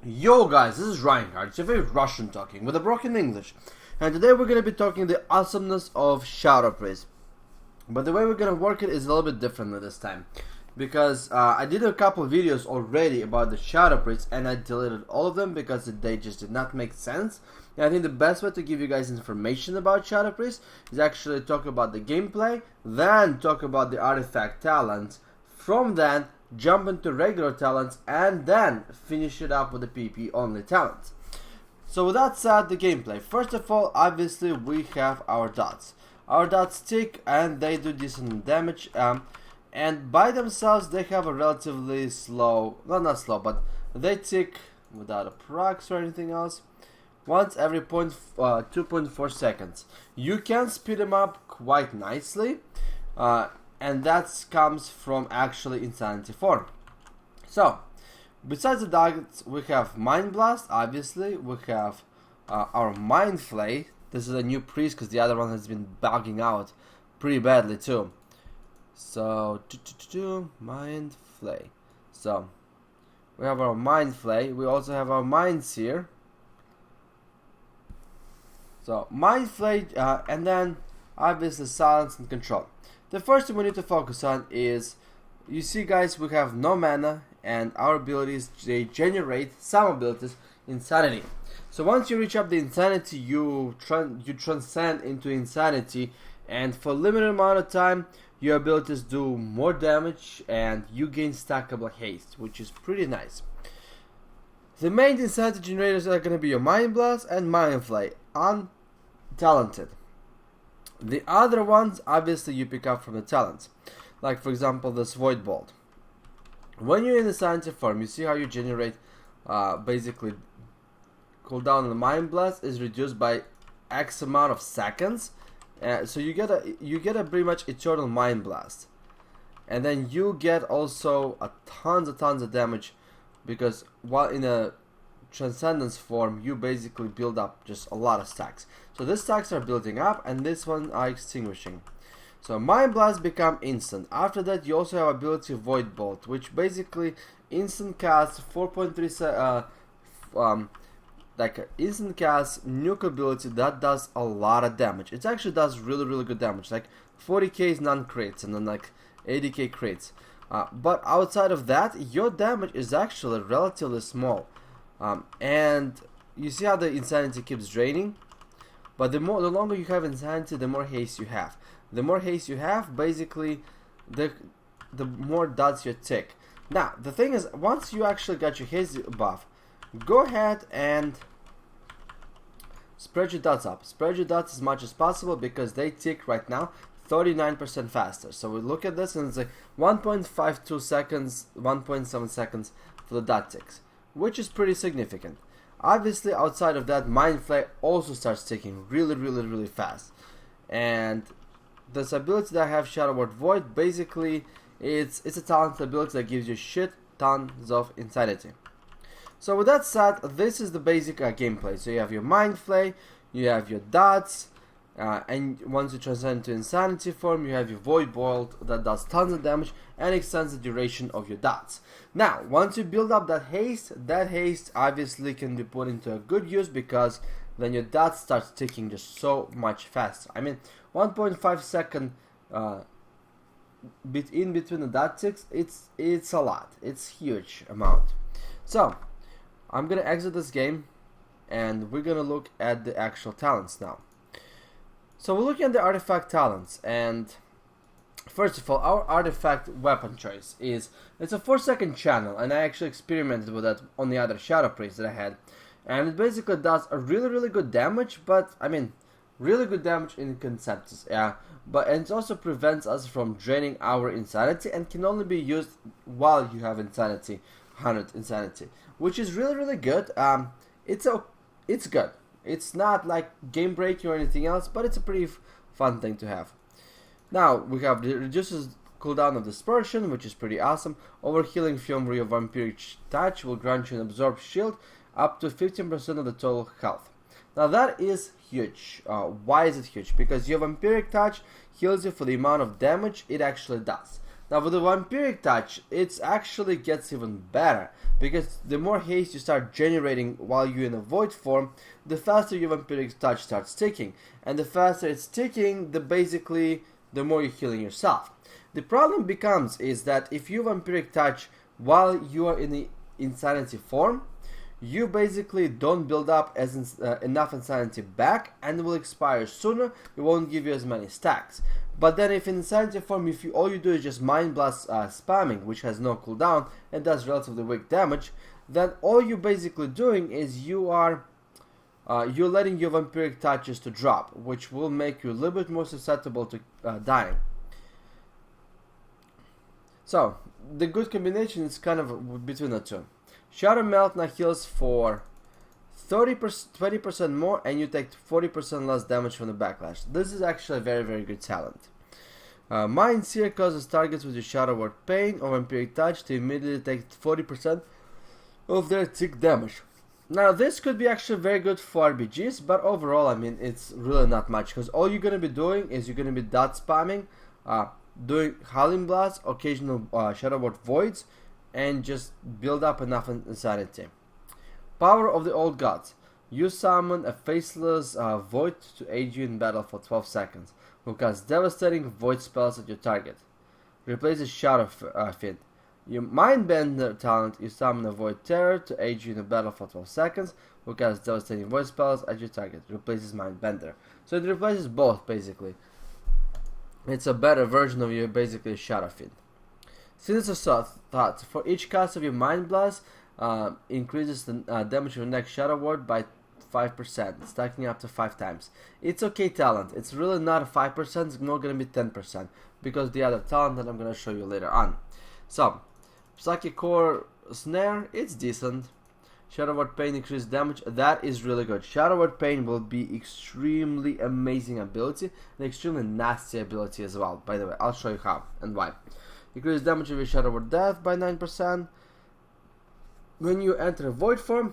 Yo guys, this is Reinhardt, it's your favorite Russian talking with a broken English, and today we're going to be talking the awesomeness of Shadow Priest. But the way we're going to work it is a little bit differently this time, because I did a couple videos already about the Shadow Priest and I deleted all of them because they just did not make sense. And I think the best way to give you guys information about Shadow Priest is actually talk about the gameplay, then talk about the artifact talents, from then jump into regular talents, and then finish it up with the PP only talents. So with that said, the gameplay. First of all, obviously we have our dots. Our dots tick and they do decent damage, and by themselves they have a relatively slow, well, not slow, but they tick without a procs or anything else once every 2.4 seconds. You can speed them up quite nicely, and that comes from actually Insanity form. So, besides the dots, we have Mind Blast, obviously, we have our Mind Flay. This is a new priest because the other one has been bugging out pretty badly too. So, Mind Flay. So, we have our Mind Flay, we also have our Mind Seer. So, Mind Flay, and then obviously Silence and Control. The first thing we need to focus on is, you see guys, we have no mana and our abilities, they generate some abilities, Insanity. So once you reach up the Insanity, you transcend into Insanity, and for a limited amount of time your abilities do more damage and you gain stackable haste, which is pretty nice. The main Insanity generators are going to be your Mind Blast and Mind Flay, untalented. The other ones, obviously, you pick up from the talents. Like, for example, this Void Bolt. When you're in the Sanity form, you see how you generate, basically, cooldown on the Mind Blast is reduced by X amount of seconds. So you get a pretty much eternal Mind Blast. And then you get also tons of damage, because while in a Transcendence form, you basically build up just a lot of stacks. So these stacks are building up and this one are extinguishing. So Mind Blast become instant. After that you also have ability Void Bolt, which basically instant cast 4.3 like instant cast nuke ability that does a lot of damage. It actually does really good damage, like 40k is non-crits and then like 80k crits. But outside of that, your damage is actually relatively small. And you see how the Insanity keeps draining, but the longer you have Insanity, the more haste you have. The more haste you have, basically, the more dots you tick. Now, the thing is, once you actually got your haste buff, go ahead and spread your dots up. Spread your dots as much as possible because they tick right now 39% faster. So we look at this and it's like 1.52 seconds, 1.7 seconds for the dot ticks, which is pretty significant. Obviously, outside of that, Mind Flay also starts ticking really fast. And this ability that I have, Shadow Word Void, basically it's a talent ability that gives you shit tons of Insanity. So with that said, this is the basic gameplay. So you have your Mind Flay, you have your dots, and once you transcend to Insanity form, you have your Void Bolt that does tons of damage and extends the duration of your dots. Now, once you build up that haste obviously can be put into a good use, because then your dots starts ticking just so much faster. I mean, 1.5 second in between the dot ticks, it's a lot. It's huge amount. So, I'm gonna exit this game and we're gonna look at the actual talents now. So we're looking at the artifact talents, and first of all, our artifact weapon choice it's a 4-second channel, and I actually experimented with that on the other Shadow Priest that I had, and it basically does a really good damage, but I mean, really good damage in consensus, yeah. But and it also prevents us from draining our Insanity, and can only be used while you have Insanity, 100 Insanity, which is really good. It's good. It's not like game breaking or anything else, but it's a pretty fun thing to have. Now we have the reduces cooldown of dispersion, which is pretty awesome. Overhealing Fury of Vampiric Touch will grant you an absorbed shield up to 15% of the total health. Now that is huge. Why is it huge? Because your Vampiric Touch heals you for the amount of damage it actually does. Now with the Vampiric Touch, it actually gets even better, because the more haste you start generating while you're in a void form, the faster your Vampiric Touch starts ticking, and the faster it's ticking, the more you're healing yourself. The problem becomes is that if you Vampiric Touch while you are in the Insanity form, you basically don't build up enough Insanity back, and it will expire sooner. It won't give you as many stacks. But then if in Insanity form, all you do is just Mind Blast spamming, which has no cooldown and does relatively weak damage, then all you're basically doing is you're letting your Vampiric Touches to drop, which will make you a little bit more susceptible to dying. So the good combination is kind of between the two. Shadow Melt now heals for 20% more, and you take 40% less damage from the backlash. This is actually a very, very good talent. Mind Sear causes targets with your Shadow Word Pain or Vampiric Touch to immediately take 40% of their tick damage. Now this could be actually very good for RBGs, but overall, I mean, it's really not much, because all you're going to be doing is you're going to be dot spamming, doing Howling Blast, occasional Shadow Word Voids, and just build up enough Insanity. Power of the Old Gods. You summon a faceless void to aid you in battle for 12 seconds, who casts devastating void spells at your target. Replaces Shadow Fiend. Your Mindbender talent, you summon a Void Terror to aid you in a battle for 12 seconds, who casts devastating void spells at your target. Replaces Mindbender. So it replaces both, basically. It's a better version of your basically Shadow Fiend. Sinister Thought. For each cast of your Mind Blast, increases the damage of your next Shadow Word by 5%, stacking up to 5 times. It's okay talent. It's really not a 5%, it's more going to be 10%, because the other talent that I'm going to show you later on. So, Psychic Core Snare, it's decent. Shadow Word Pain increased damage, that is really good. Shadow Word Pain will be extremely amazing ability, and extremely nasty ability as well. By the way, I'll show you how and why. Increase damage of your Shadow Word Death by 9%. When you enter a Void form,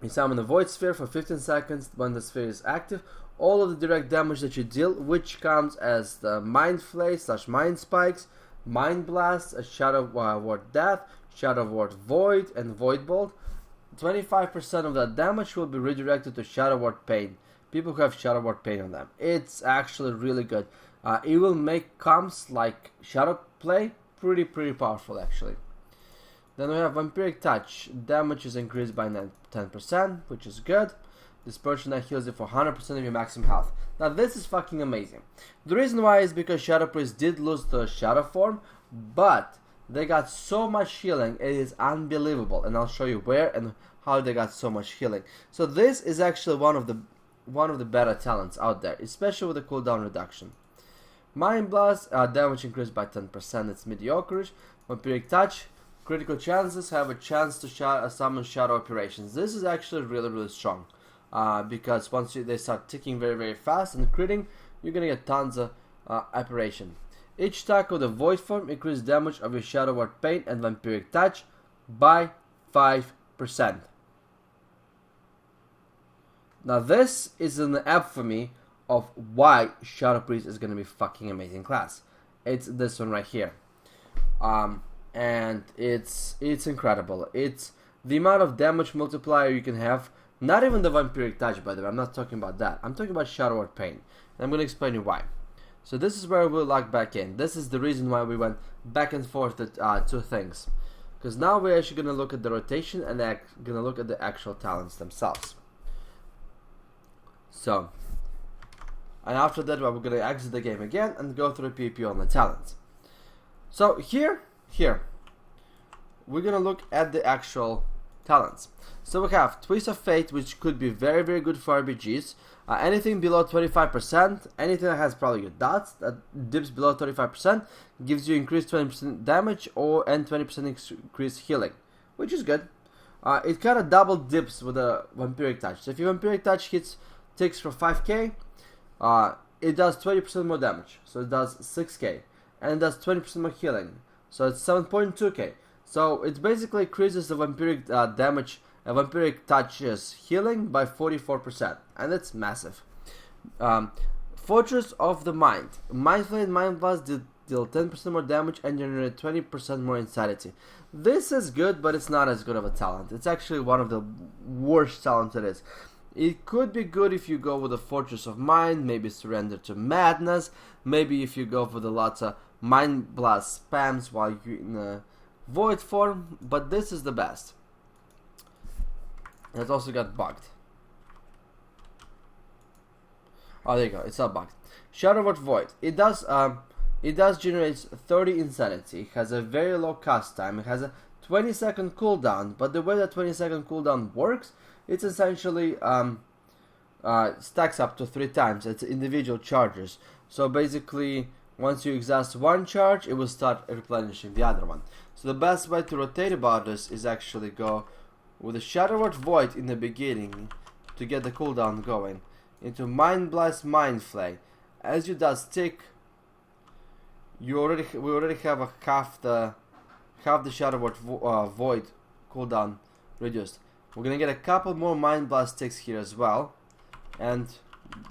you summon a Void Sphere for 15 seconds when the sphere is active. All of the direct damage that you deal, which comes as the Mind Flay / Mind Spikes, Mind Blast, a Shadow Word Death, Shadow Word Void, and Void Bolt. 25% of that damage will be redirected to Shadow Word Pain. People who have Shadow Word Pain on them. It's actually really good. It will make comps like Shadow Play pretty powerful actually. Then we have Vampiric Touch. Damage is increased by 10%, which is good. Dispersion that heals you for 100% of your maximum health. Now this is fucking amazing. The reason why is because Shadow Priest did lose the Shadow form, but they got so much healing, it is unbelievable, and I'll show you where and how they got so much healing. So this is actually one of the better talents out there, especially with the cooldown reduction. Mind Blast, damage increased by 10%, it's mediocre. Vampiric Touch, critical chances, have a chance to summon Shadow Operations. This is actually really strong, because once they start ticking very fast and critting, you're gonna get tons of Operation. Each stack of the Void form increases damage of your Shadow Word Pain and Vampiric Touch by 5%. Now this is an infamy of why Shadow Priest is gonna be fucking amazing class. It's this one right here, and it's incredible. It's the amount of damage multiplier you can have. Not even the Vampiric Touch, by the way. I'm not talking about that. I'm talking about Shadow Word Pain, and I'm gonna explain you why. So this is where we'll log back in. This is the reason why we went back and forth at two things, because now we're actually gonna look at the rotation and gonna look at the actual talents themselves. So, and after that, we're gonna exit the game again and go through PvP on the talents. So here, we're gonna look at the actual talents. So we have Twist of Fate, which could be very good for RBGs. Anything below 25%, anything that has probably your dots that dips below 35%, gives you increased 20% damage and 20% increased healing, which is good. It kind of double dips with a Vampiric Touch. So if your Vampiric Touch ticks for 5k, it does 20% more damage, so it does 6k, and it does 20% more healing, so it's 7.2k. So it basically increases the Vampiric damage, Vampiric Touch's healing by 44%, and that's massive. Fortress of the Mind. Mind Flay and Mind Blast did deal 10% more damage and generate 20% more insanity. This is good, but it's not as good of a talent. It's actually one of the worst talents it is. It could be good if you go with the Fortress of Mind, maybe Surrender to Madness, maybe if you go for the lots of Mind Blast spams while you're in a Void form, but this is the best. And it also got bugged. Oh, there you go, it's not bugged. Shadow Word Void. It does generate 30 insanity. It has a very low cast time. It has a 20-second cooldown, but the way that 20-second cooldown works, it's essentially stacks up to 3 times. It's individual charges. So basically, once you exhaust one charge, it will start replenishing the other one. So the best way to rotate about this is actually go with a Shadow Word Void in the beginning to get the cooldown going, into Mind Blast, Mind Flay. As you does tick, we already have a half the Shadow Word Void cooldown reduced. We're gonna get a couple more Mind Blast ticks here as well, and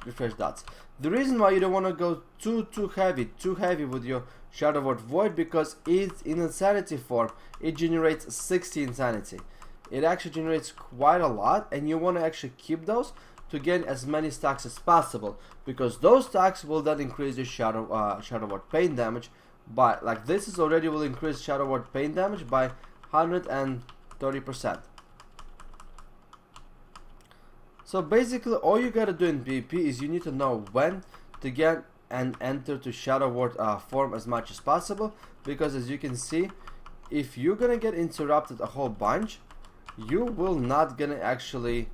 refresh dots. The reason why you don't want to go too heavy with your Shadow Word Void, because it's in insanity form, it generates 60 insanity. It actually generates quite a lot, and you want to actually keep those to gain as many stacks as possible, because those stacks will then increase your Shadow Word pain damage by, like this is already will increase Shadow Word pain damage by 130%. So basically all you gotta do in PvP is you need to know when to get and enter to Shadow Word form as much as possible, because as you can see, if you're gonna get interrupted a whole bunch, you will not gonna actually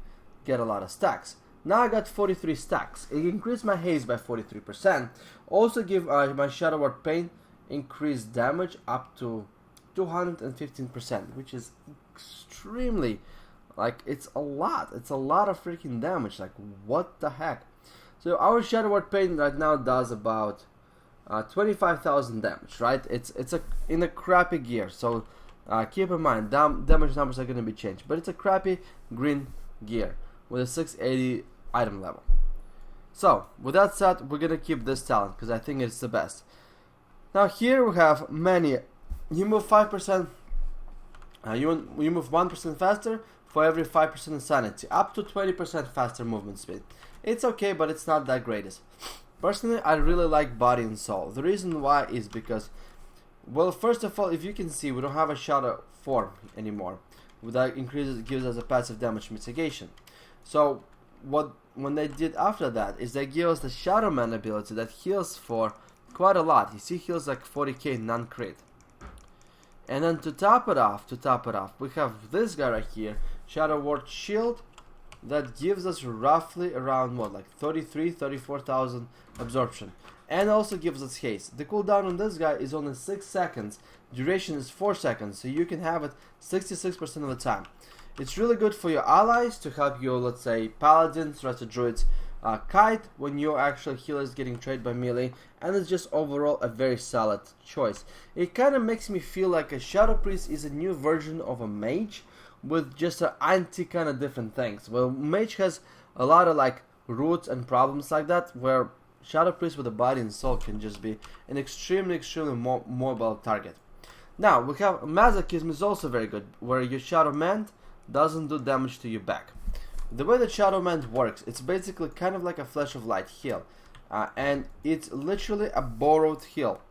get a lot of stacks. Now I got 43 stacks. It increased my haste by 43%. Also give my Shadow Word pain increased damage up to 215%, which is extremely, like, it's a lot of freaking damage. Like, what the heck? So our Shadow Word pain right now does about 25,000 damage, right? It's in a crappy gear, so keep in mind damage numbers are going to be changed, but it's a crappy green gear with a 680 item level. So with that said, we're going to keep this talent because I think it's the best. Now here we have many. You move 5%, you move 1% faster for every 5% insanity, up to 20% faster movement speed. It's okay, but it's not that greatest. Personally, I really like Body and Soul. The reason why is because, well, first of all, if you can see, we don't have a shadow form anymore. That gives us a passive damage mitigation. So when they did after that is they give us the Shadow Man ability that heals for quite a lot. You see, heals like 40k non-crit. And then to top it off, we have this guy right here, Shadow Word Shield, that gives us roughly around what, like 34,000 absorption, and also gives us haste. The cooldown on this guy is only 6 seconds, duration is 4 seconds, so you can have it 66% of the time. It's really good for your allies to help your, let's say, paladins, rest of druids, kite when your actual healer is getting traded by melee, and it's just overall a very solid choice. It kind of makes me feel like a Shadow Priest is a new version of a mage with just an anti kind of different things. Well, mage has a lot of like roots and problems like that, where Shadow Priest with a Body and Soul can just be an extremely mobile target. Now we have Masochism is also very good, where your Shadow Man doesn't do damage to your back. The way that Shadow Man works, it's basically kind of like a Flash of Light heal, and it's literally a borrowed heal.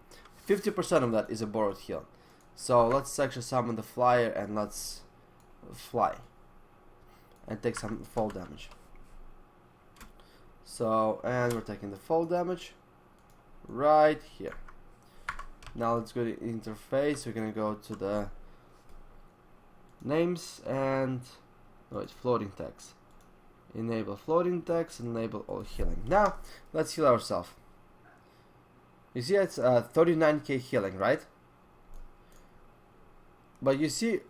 50% of that is a borrowed heal. So let's actually summon the flyer and let's fly and take some fall damage. So, and we're taking the fall damage right here. Now let's go to interface. We're gonna go to the names and floating text. Enable floating text, enable all healing. Now let's heal ourselves. You see, it's 39k healing, right? But you see,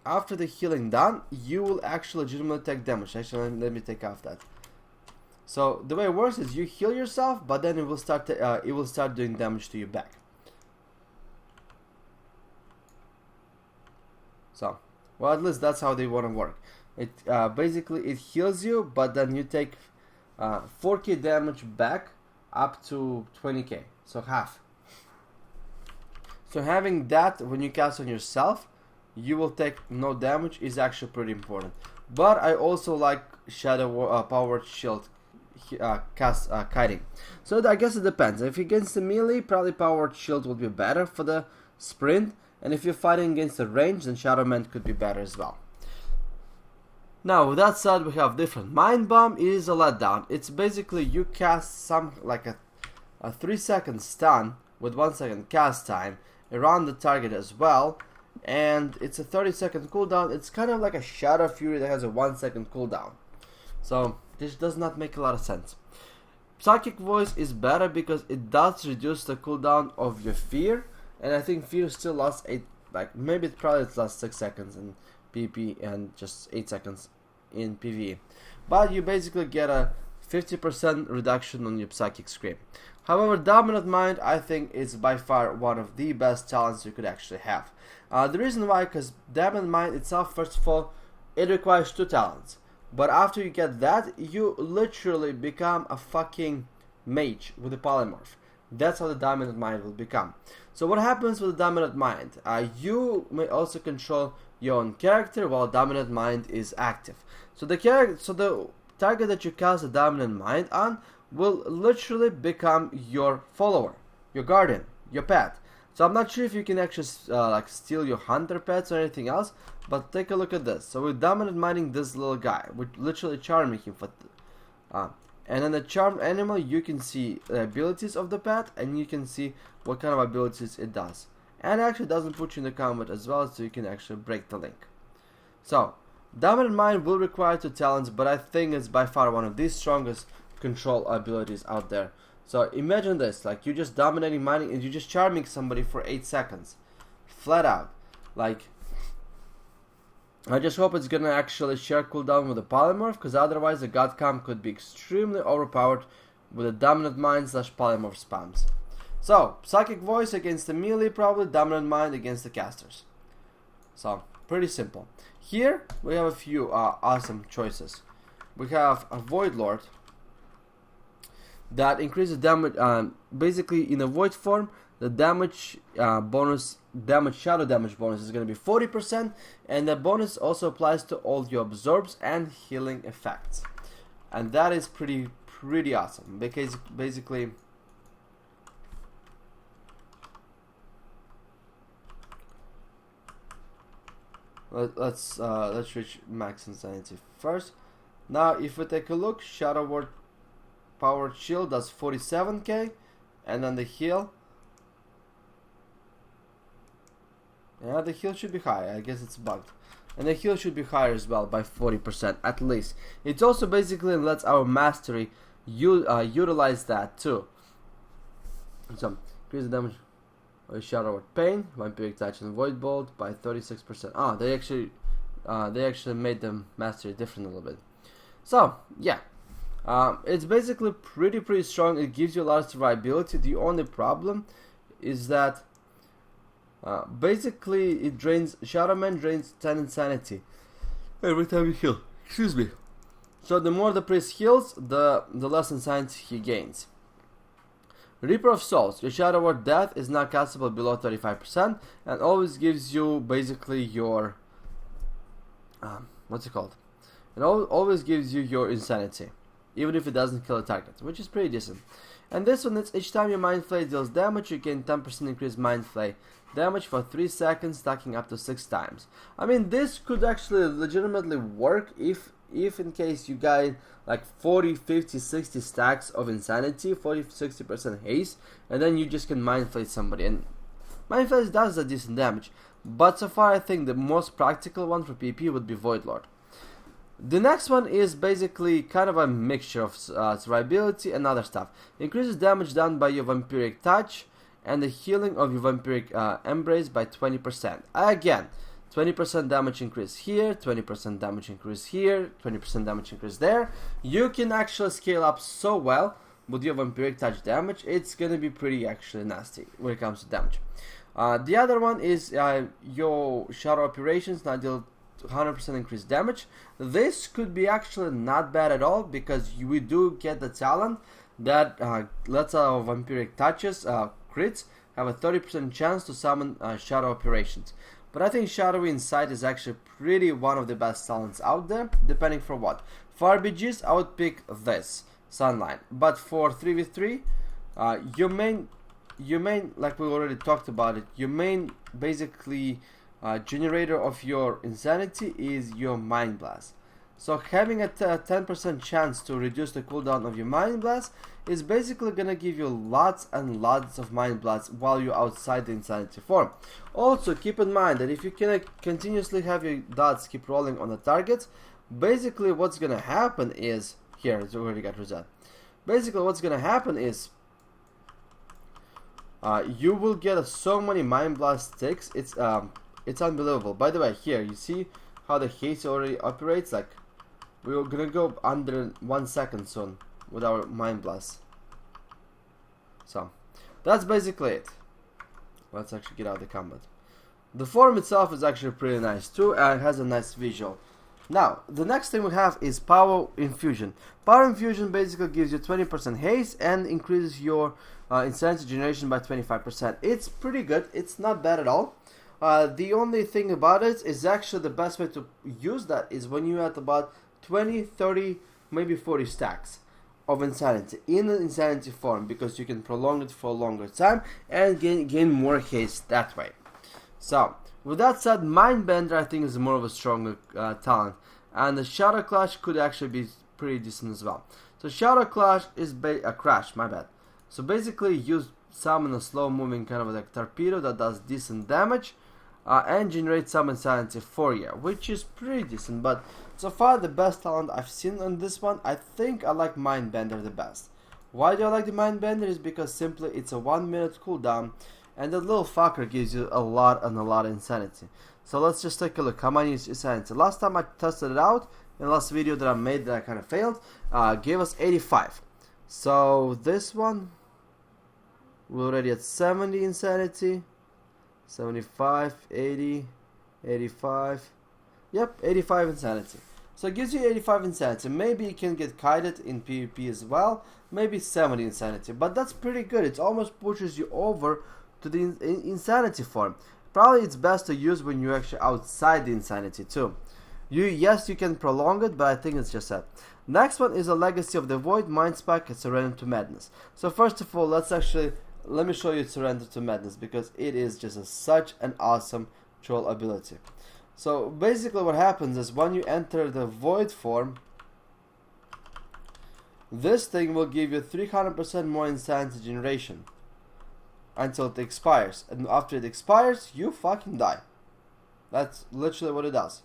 after the healing done, you will actually legitimately take damage. Actually, let me take off that. So the way it works is you heal yourself, but then it will start doing damage to your back. So, well, at least that's how they want to work. It basically it heals you, but then you take 4k damage back up to 20k, so half. So having that when you cast on yourself, you will take no damage is actually pretty important. But I also like Shadow Powered Shield kiting. So I guess it depends. If you're against the melee, probably Powered Shield will be better for the sprint, and if you're fighting against the range, then Shadow Man could be better as well. Now with that said, we have different. Mind Bomb is a letdown. It's basically you cast some like a 3-second stun with 1 second cast time around the target as well, and it's a 30-second cooldown. It's kind of like a Shadow Fury that has a 1 second cooldown. So this does not make a lot of sense. Psychic Voice is better because it does reduce the cooldown of your fear, and I think fear still lasts 8, like maybe it probably lasts 6 seconds in PvP and just 8 seconds in PvE. But you basically get a 50% reduction on your Psychic Scream. However, Dominant Mind I think is by far one of the best talents you could actually have. The reason why, because Dominant Mind itself, first of all, it requires 2 talents. But after you get that, you literally become a fucking mage with a polymorph. That's how the Dominant Mind will become. So what happens with the Dominant Mind? You may also control your own character while Dominant Mind is active. So the target that you cast the Dominant Mind on will literally become your follower, your guardian, your pet. So I'm not sure if you can actually like steal your hunter pets or anything else, but take a look at this. So we're Dominant Minding this little guy, we're literally charming him for and in the charmed animal you can see the abilities of the pet, and you can see what kind of abilities it does. And it actually doesn't put you in the combat as well, so you can actually break the link. So Dominant Mind will require 2 talents, but I think it's by far one of the strongest control abilities out there. So imagine this, like you're just dominating mining and you're just charming somebody for 8 seconds. Flat out. Like, I just hope it's gonna actually share cooldown with the polymorph, because otherwise the God Camp could be extremely overpowered with the Dominant Mind / polymorph spams. So, Psychic Voice against the melee, probably Dominant Mind against the casters. So, pretty simple. Here, we have a few awesome choices. We have a Void Lord that increases damage, basically in a Void form, the damage shadow damage bonus is going to be 40%, and the bonus also applies to all your absorbs and healing effects. And that is pretty awesome, because basically let's reach max insanity first. Now if we take a look, Shadow Ward Powered Shield does 47k, and then the heal, yeah, the heal should be high. I guess it's bugged, and the heal should be higher as well by 40% at least. It also basically lets our mastery utilize that too. So increase the damage of Shadow Ward Pain, Vampiric Touch, and Void Bolt by 36%. Ah, they actually made the mastery different a little bit. So yeah, it's basically pretty strong. It gives you a lot of survivability. The only problem is that basically it drains, Shadow Man drains 10 insanity every time you heal. Excuse me. So the more the priest heals, the less insanity he gains. Reaper of Souls. Your Shadow Ward Death is not castable below 35%, and always gives you basically your what's it called? It always gives you your insanity, even if it doesn't kill a target, which is pretty decent. And this one is each time your Mind Flay deals damage, you gain 10% increased Mind Flay damage for 3 seconds, stacking up to 6 times. I mean, this could actually legitimately work if in case you got like 40, 50, 60 stacks of insanity, 40-60% haste, and then you just can Mind Flay somebody. And Mind Flay does a decent damage, but so far I think the most practical one for PP would be Void Lord. The next one is basically kind of a mixture of survivability and other stuff. Increases damage done by your Vampiric Touch and the healing of your Vampiric Embrace by 20%. Again, 20% damage increase here, 20% damage increase here, 20% damage increase there. You can actually scale up so well with your Vampiric Touch damage. It's gonna be pretty actually nasty when it comes to damage. The other one is your Shadow Operations now deal 100% increased damage. This could be actually not bad at all, because we do get the talent that lets our vampiric touches crits have a 30% chance to summon shadow operations. But I think Shadowy Insight is actually pretty one of the best talents out there, depending for what. For RBGs, I would pick this, Sunline. But for 3v3, your main, like we already talked about it, your main basically generator of your insanity is your Mind Blast. So having a 10% chance to reduce the cooldown of your Mind Blast is basically gonna give you lots and lots of Mind Blasts while you're outside the insanity form. Also keep in mind that if you can continuously have your dots keep rolling on the targets, basically what's gonna happen is, here it's already got reset. Basically what's gonna happen is you will get so many Mind Blast ticks, it's unbelievable. By the way, here you see how the haste already operates, like we're gonna go under 1 second soon with our Mind Blast. So that's basically it. Let's actually get out of the combat. The form itself is actually pretty nice too, and has a nice visual. Now the next thing we have is Power Infusion. Power Infusion basically gives you 20% haste and increases your insanity generation by 25%. It's pretty good, it's not bad at all. The only thing about it is actually the best way to use that is when you're at about 20, 30, maybe 40 stacks of insanity in an insanity form, because you can prolong it for a longer time and gain more haste that way. So with that said, Mindbender I think is more of a stronger talent, and the Shadow Clash could actually be pretty decent as well. So Shadow Clash is a crash, my bad. So basically you summon a slow moving kind of like torpedo that does decent damage and generates some insanity for you, which is pretty decent. But so far the best talent I've seen on this one, I think I like Mindbender the best. Why do I like the Mindbender? Is because simply it's a 1 minute cooldown and the little fucker gives you a lot and a lot of insanity. So let's just take a look how many insanity. Last time I tested it out in the last video that I made that I kind of failed, gave us 85. So this one we're already at 70 insanity, 75, 80, 85, yep, 85 insanity. So it gives you 85 insanity. Maybe you can get kited in PvP as well, maybe 70 insanity, but that's pretty good. It almost pushes you over to the insanity form. Probably it's best to use when you're actually outside the insanity too. Yes, you can prolong it, but I think it's just that. Next one is a Legacy of the Void, Mind Spec, and Surrender to Madness. So first of all, let me show you Surrender to Madness, because it is just such an awesome troll ability. So basically what happens is when you enter the Void form, this thing will give you 300% more insanity generation until it expires, and after it expires you fucking die. That's literally what it does.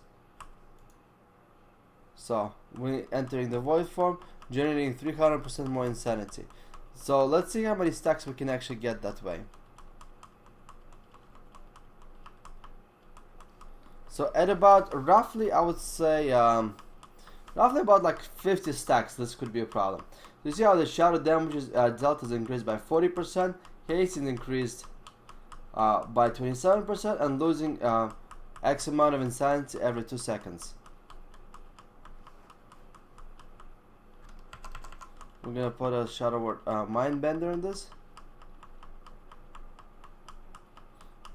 So when entering the Void form, generating 300% more insanity. So let's see how many stacks we can actually get that way. So at about roughly, I would say roughly about like 50 stacks, this could be a problem. You see how the shadow damage delta is increased by 40%, haste is increased by 27%, and losing X amount of insanity every 2 seconds. We're gonna put a Shadow Word Mindbender in this.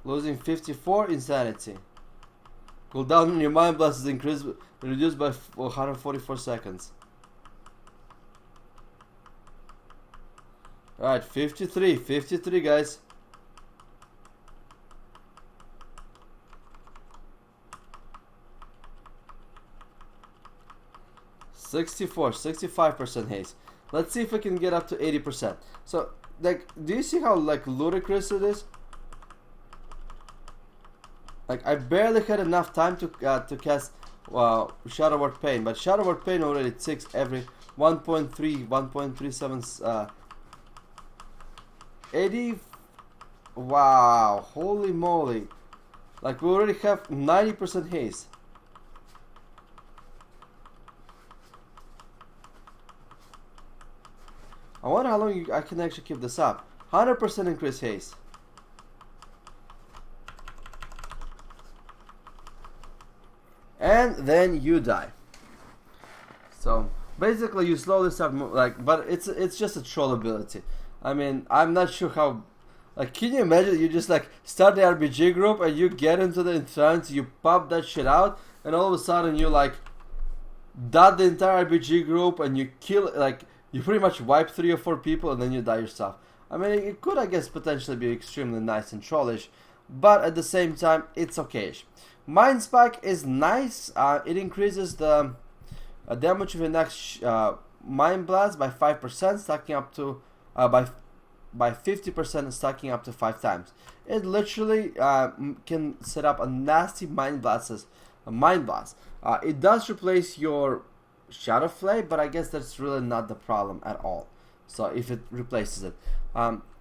Losing 54 insanity. Cooldown on your Mind Blast is reduced by 144 seconds. Alright, 53 guys. $65% haste. Let's see if we can get up to 80%. So, like, do you see how like ludicrous it is? Like, I barely had enough time to cast Shadow Word Pain, but Shadow Word Pain already ticks every 1.3, 1.37, 80. Wow, holy moly! Like, we already have 90% haste. I wonder how long I can actually keep this up. 100% increase haste. And then you die. So basically you slowly start like, but it's just a troll ability. I mean, I'm not sure how. Like, can you imagine you just like start the RPG group and you get into the entrance, you pop that shit out, and all of a sudden you like dot the entire RPG group and you kill, like, you pretty much wipe 3 or 4 people and then you die yourself. I mean, it could, I guess, potentially be extremely nice and trollish, but at the same time, it's okayish. Mind Spike is nice. It increases the damage of your next Mind Blast by 5%, stacking up to by 50%, stacking up to 5 times. It literally can set up a nasty Mind Blast. It does replace your Shadow Flay, but I guess that's really not the problem at all. So if it replaces it,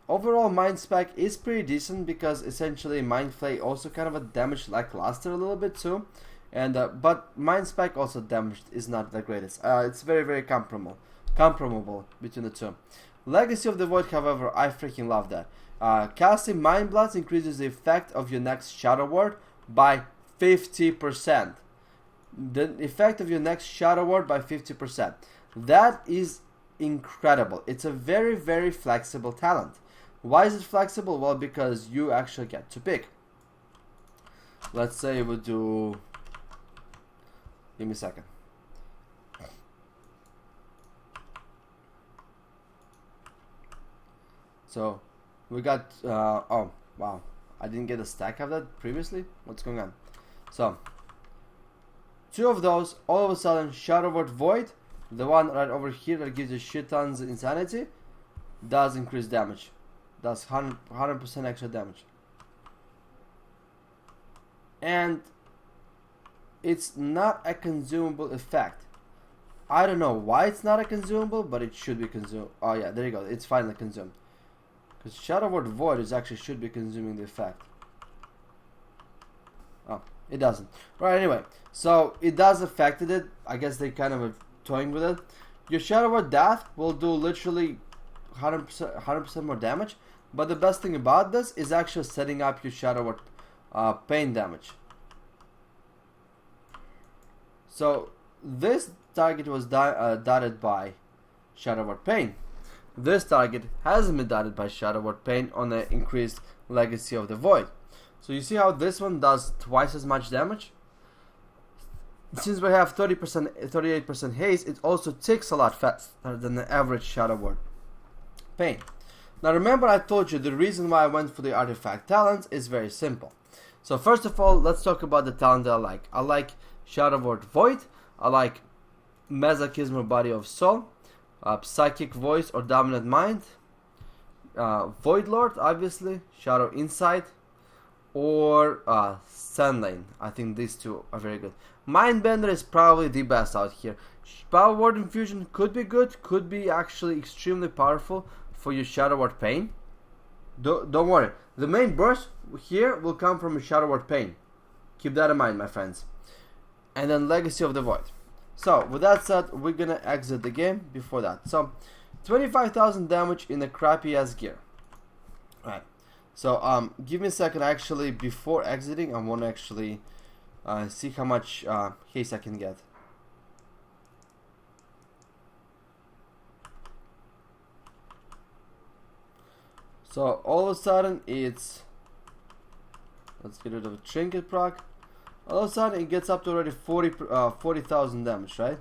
overall Mind Spec is pretty decent because essentially Mind Flay also kind of a damage lackluster a little bit too, and but Mind Spec also damaged is not the greatest. It's very comparable between the two. Legacy of the Void, however, I freaking love that. Casting Mind Blast increases the effect of your next Shadow Word by 50%. The effect of your next Shadow Word by 50%. That is incredible. It's a very flexible talent. Why is it flexible? Well, because you actually get to pick. Let's say we do, give me a second. So we got oh wow, I didn't get a stack of that previously. What's going on? So 2 of those, all of a sudden Shadow Word Void, the one right over here that gives you shit tons of insanity, does increase damage. Does 100% extra damage. And it's not a consumable effect. I don't know why it's not a consumable, but it should be consumed. Oh yeah, there you go. It's finally consumed. Because Shadow Word Void is actually should be consuming the effect. Oh, it doesn't. Right, anyway. So it does affect it. I guess they kind of are toying with it. Your Shadow Word Death will do literally 100% more damage. But the best thing about this is actually setting up your Shadow Word Pain damage. So this target was dotted by Shadow Word Pain. This target hasn't been dotted by Shadow Word Pain on the increased Legacy of the Void. So you see how this one does twice as much damage? Since we have 38% haste, it also ticks a lot faster than the average Shadow Word Pain. Now remember, I told you the reason why I went for the artifact talents is very simple. So first of all, let's talk about the talent that I like. I like Shadow Word Void. I like Masochism, Body of Soul, Psychic Voice or Dominant Mind, Void Lord, obviously, Shadow Insight, or Sand Lane. I think these two are very good. Mindbender is probably the best out here. Power Word Infusion could be good, could be actually extremely powerful for your Shadow Word Pain. Don't worry, the main burst here will come from a Shadow Word Pain. Keep that in mind, my friends. And then Legacy of the Void. So with that said, we're gonna exit the game before that. So 25,000 damage in a crappy ass gear. Alright. So give me a second. Actually, before exiting, I want to actually see how much haste I can get. So all of a sudden it's, let's get rid of a trinket proc. All of a sudden it gets up to already 40,000 damage, right?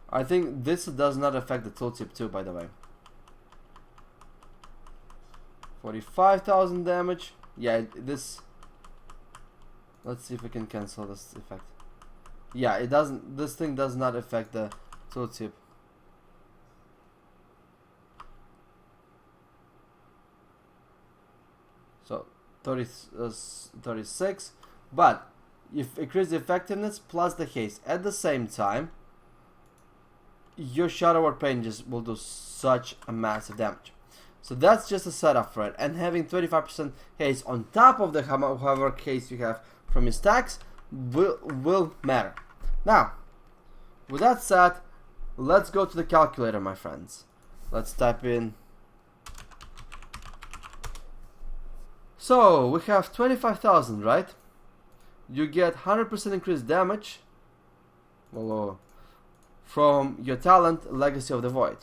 I think this does not affect the tooltip too, by the way. 45,000 damage. Yeah, this. Let's see if we can cancel this effect. Yeah, it doesn't. This thing does not affect the tooltip. So 36, but if increase the effectiveness plus the haste at the same time, your Shadow Word Pain just will do such a massive damage. So that's just a setup for it, and having 25% haste on top of the however haste you have from your stacks will matter. Now, with that said, let's go to the calculator, my friends. Let's type in So we have 25,000, right? You get 100% increased damage from your talent, Legacy of the Void.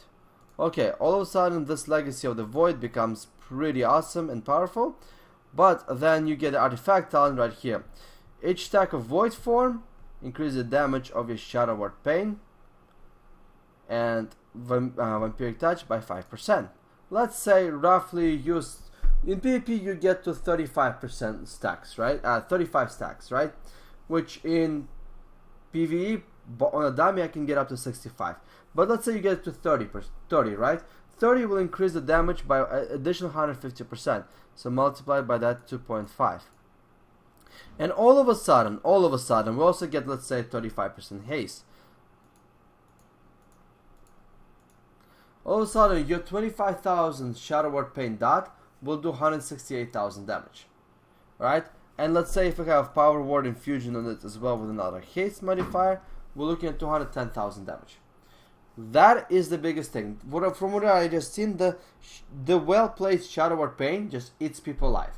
Okay, all of a sudden this Legacy of the Void becomes pretty awesome and powerful, but then you get the artifact talent right here. Each stack of Void form increases the damage of your Shadow Word Pain and Vampiric Touch by 5%. Let's say roughly in PvP you get to 35% stacks, right? 35 stacks, right? Which in PvE on a dummy I can get up to 65. But let's say you get to 30, right? 30 will increase the damage by additional 150%. So multiply by that 2.5. And all of a sudden, we also get, let's say, 35% haste. All of a sudden, your 25,000 Shadow Word Pain dot will do 168,000 damage, right? And let's say if we have Power Word Infusion on it as well with another haste modifier, we're looking at 210,000 damage. That is the biggest thing. From what I just seen, the well-placed Shadow Word Pain just eats people alive.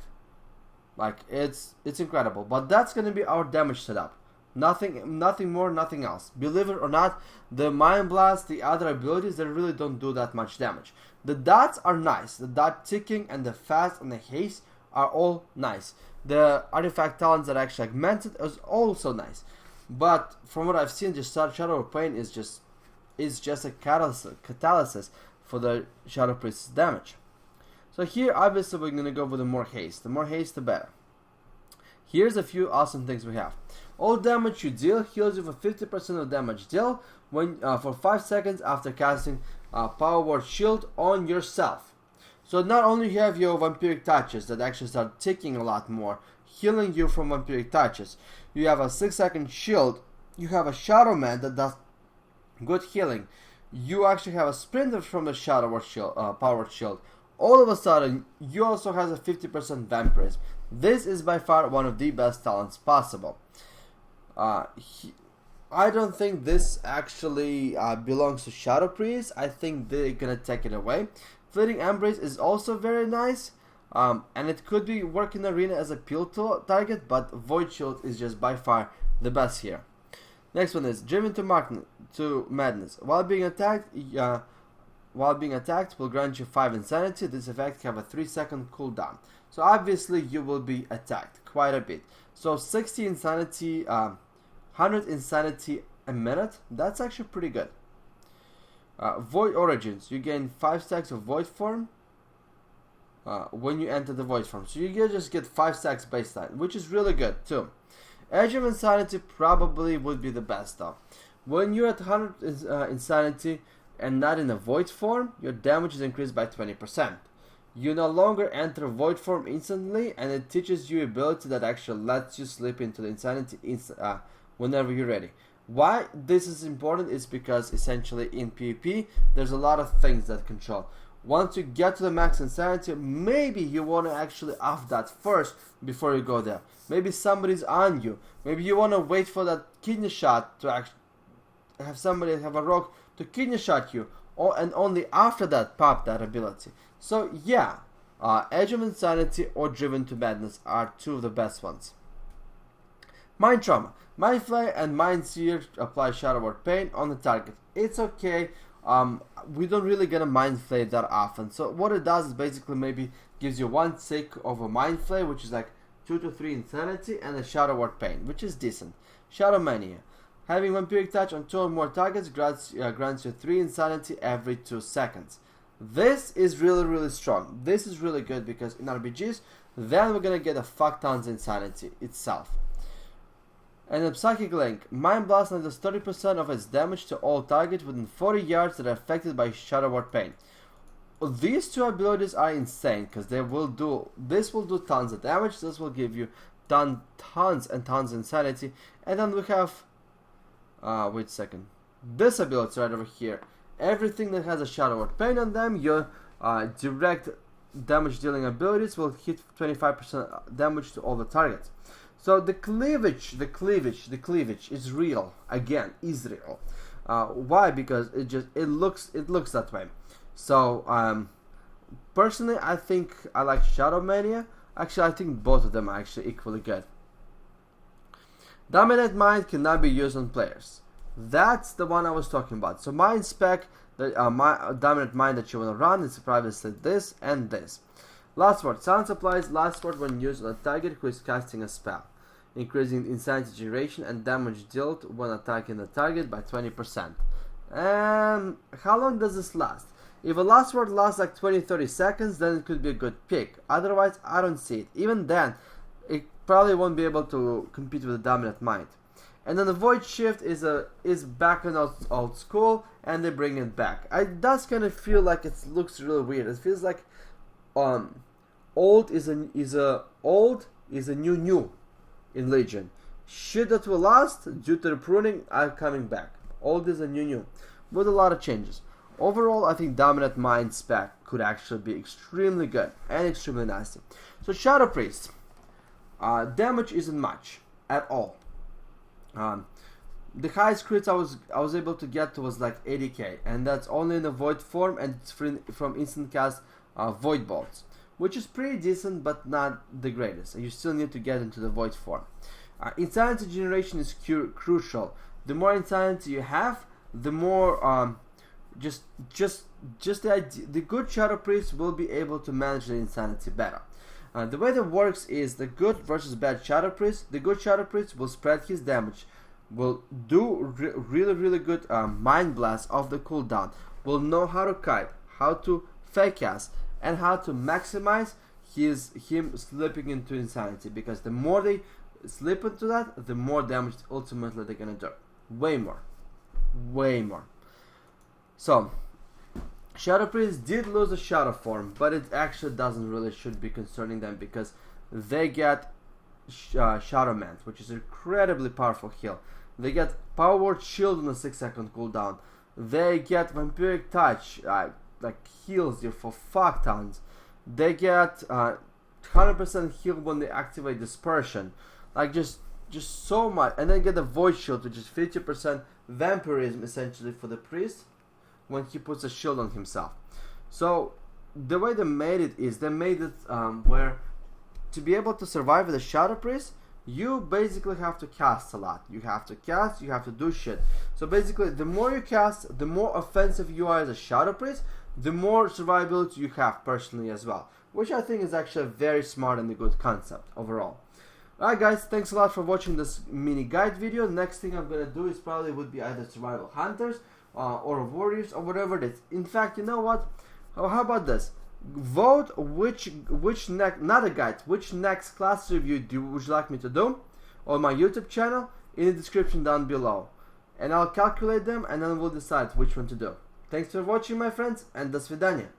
Like it's incredible. But that's gonna be our damage setup. Nothing more, nothing else. Believe it or not, the Mind Blast, the other abilities, they really don't do that much damage. The dots are nice. The dot ticking and the fast and the haste are all nice. The artifact talents that are actually augmented is also nice. But from what I've seen, just Shadow Word Pain is just a catalysis for the Shadow Priest's damage. So here, obviously, we're going to go with the more haste. The more haste, the better. Here's a few awesome things we have. All damage you deal heals you for 50% of damage dealt when for 5 seconds after casting Power Word Shield on yourself. So not only you have your Vampiric Touches that actually start ticking a lot more, healing you from Vampiric Touches. You have a 6-second shield. You have a Shadow Man that does good healing. You actually have a Sprinter from the Shadow Word Shield, Power Word Shield. All of a sudden, you also have a 50% Vampirism. This is by far one of the best talents possible. I don't think this actually belongs to Shadow Priest. I think they're gonna take it away. Fleeting Embrace is also very nice, and it could be work in arena as a peel target, but Void Shield is just by far the best here. Next one is Driven to Madness. While being attacked will grant you 5 Insanity. This effect have a 3-second cooldown. So obviously you will be attacked quite a bit. So 60 Insanity, 100 Insanity a minute. That's actually pretty good. Void Origins. You gain 5 stacks of Void form when you enter the Void form. So you just get 5 stacks baseline, which is really good too. Edge of Insanity probably would be the best though. When you're at 100 Insanity and not in a Void form, your damage is increased by 20%. You no longer enter Void form instantly, and it teaches you ability that actually lets you slip into the Insanity whenever you're ready. Why this is important is because essentially in PvP, there's a lot of things that control. Once you get to the max Insanity, maybe you want to actually off that first before you go there. Maybe somebody's on you. Maybe you want to wait for that kidney shot to actually have somebody have a rogue to kidney shot you, and only after that pop that ability. So yeah, Edge of Insanity or Driven to Madness are two of the best ones. Mind Trauma. Mind Flay and Mind Seer apply Shadow Word Pain on the target. It's okay. We don't really get a Mind Flay that often. So what it does is basically maybe gives you 1 tick of a Mind Flay, which is like 2 to 3 Insanity, and a Shadow Word Pain, which is decent. Shadow Mania. Having Vampiric Touch on 2 or more targets grants you 3 Insanity every 2 seconds. This is really strong. This is really good because in RPGs, then we're gonna get a fuck tons Insanity itself. And the Psychic Link. Mind Blast does 30% of its damage to all targets within 40 yards that are affected by Shadow Word Pain. These two abilities are insane because this will do tons of damage. This will give you tons and tons of Insanity. And then we have wait a second. This ability right over here. Everything that has a Shadow Word Pain on them, your direct damage dealing abilities will hit 25% damage to all the targets. So the cleavage is real. Again, is real. Why? Because it looks that way. So personally, I think I like Shadow Mania. Actually, I think both of them are actually equally good. Dominant Mind cannot be used on players. That's the one I was talking about. So Mind Spec, the Dominant Mind that you want to run is previously this and this. Last word. Silence applies last word when used on a target who is casting a spell, increasing insanity generation and damage dealt when attacking the target by 20%. And how long does this last? If a last word lasts like 20-30 seconds, then it could be a good pick. Otherwise, I don't see it. Even then, it probably won't be able to compete with the Dominant Mind. And then the Void Shift is back in old school, and they bring it back. It does kind of feel like it looks really weird. It feels like old is a new in Legion. Shit that will last due to the pruning are coming back. Old is a new with a lot of changes. Overall, I think Dominant Mind Spec could actually be extremely good and extremely nasty. So Shadow Priest, damage isn't much at all. The highest crits I was able to get to was like 80k, and that's only in the Void form, and it's free from instant cast Void Bolts, which is pretty decent but not the greatest. You still need to get into the Void form. Insanity generation is crucial. The more insanity you have, the more the good Shadow Priest will be able to manage the insanity better. The way that works is the good versus bad Shadow Priest. The good Shadow Priest will spread his damage, will do really good Mind Blast off the cooldown, will know how to kite, how to fake cast, and how to maximize him slipping into insanity, because the more they slip into that, the more damage ultimately they're gonna do. Way more. So Shadow Priest did lose a Shadow form, but it actually doesn't really should be concerning them, because they get Shadow Mant, which is an incredibly powerful heal. They get Power Word Shield on a 6-second cooldown. They get Vampiric Touch, like heals you for fuck tons. They get 100% heal when they activate Dispersion, like just so much. And then get the Void Shield, which is 50% vampirism essentially for the priest when he puts a shield on himself. So the way they made it is they made it where to be able to survive with a Shadow Priest, you basically have to cast a lot. You have to cast, you have to do shit. So basically, the more you cast, the more offensive you are as a Shadow Priest, the more survivability you have personally as well, which I think is actually a very smart and a good concept overall. Alright guys, thanks a lot for watching this mini guide video. Next thing I'm gonna do is probably would be either Survival Hunters or Warriors or whatever it is. In fact, you know what? How about this? Vote which next class review would you like me to do on my YouTube channel in the description down below, and I'll calculate them and then we'll decide which one to do. Thanks for watching, my friends, and до свидания.